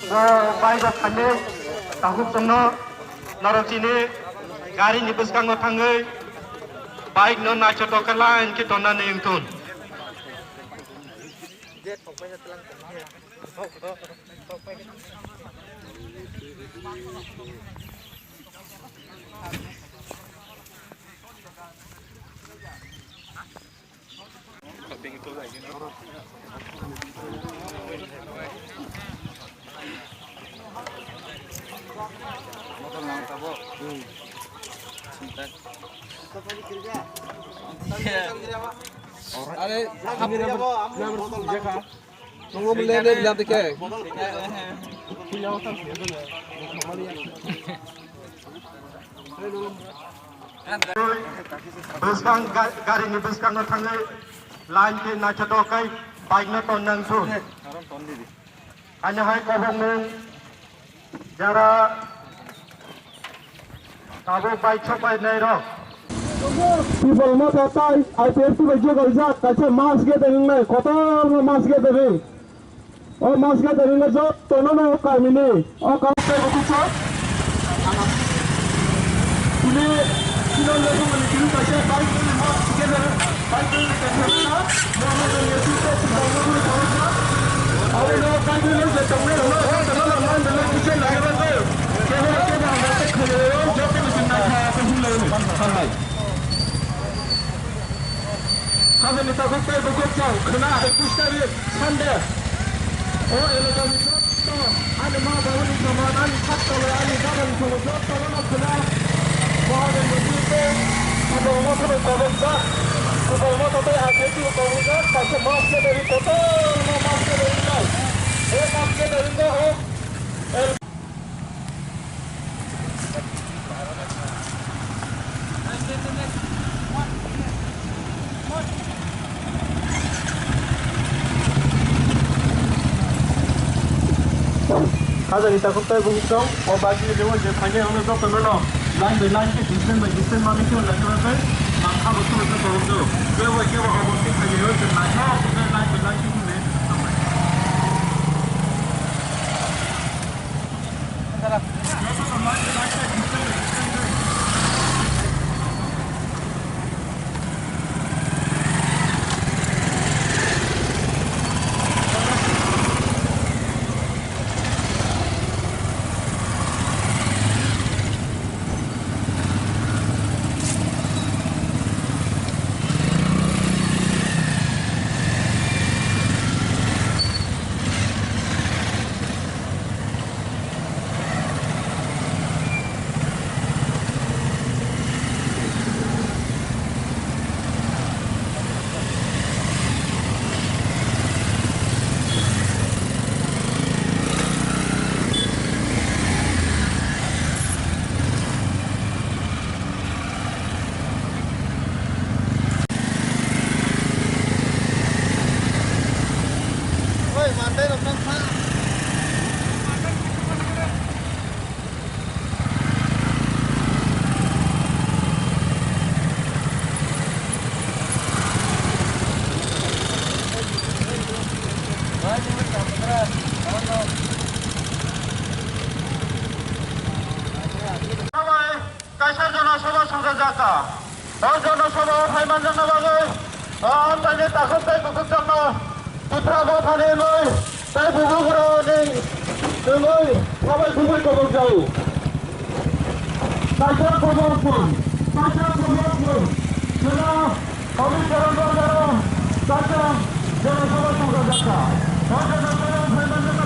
baik kami takut tono narok sini gari ni beskang tangai baik non naik cotokalan kita nana yang tun. अरे tunggu beli bilang tiket. Beskang gari ni beskang tangai lain ke naik cotokai baik na ton nang sun. Hanya hai kobong nung jara tabu baik cobai nairo. People not outside. I pay to the juggle jack. I say mask gathering me. Kotor mask gathering. Oh mask gathering is up. Tono no kamini. Oh come say what is up? Today, you know the woman is doing. I say bike in the mask together. Bike in the camera. No more than you see that. No more than you see that. I will not bike in the camera. No, no, no, no, no. You say like that. Camera, camera. I say camera. Joking is in my house. I'm going to kami minta sampai bergocang kena ekustari sande. Oh elegan itu, ada mana bawaan kemanan satu lagi jangan cuma satu mana kena. Bahagian begitu, ada orang tu bergocang, ada orang tu ada tu bergocang, pasal masuk dari kota, masuk dari laut, masuk dari laut. Kaza kita kutai bungkong, oh bagi dia wajib hanya orang tu penuh. Lain berlain ke distance mana ke lain berapa? Angka betul betul betul. Dia wajib orang mesti hanya orang lain. Kita lain berlain ke mana? Salah. Kaisar Janasabha সংসদ যাত্রা জনসভা ফাইমান জানাবাগৈ অনলাইনে তাকত তাই বুকুক জন্য পুত্রাব থানে লৈ তাই বুকুকরণে লৈ সবাই খুবই কবক যাও কাইসর কবরপুর জেলা অবিকরণ জনসভা সংসদ যাত্রা ফাইমান